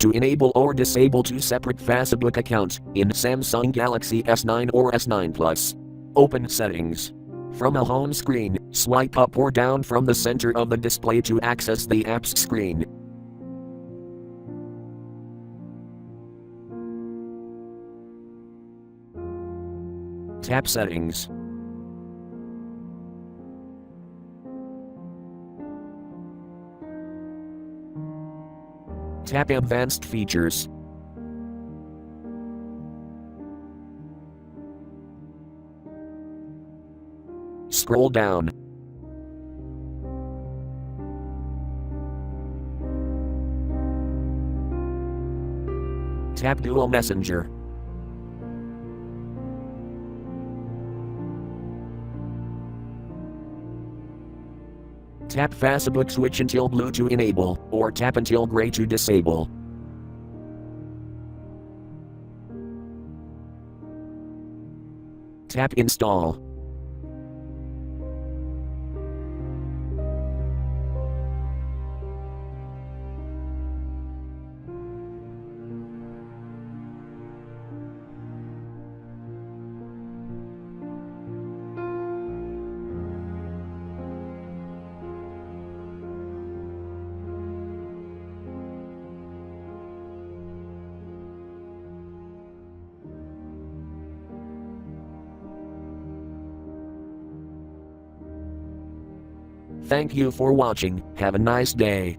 To enable or disable two separate Facebook accounts in Samsung Galaxy S9 or S9 Plus. Open Settings. From a home screen, swipe up or down from the center of the display to access the apps screen. Tap Settings. Tap Advanced Features. Scroll down. Tap Dual Messenger. Tap Facebook switch until blue to enable, or tap until gray to disable. Tap Install. Thank you for watching. Have a nice day.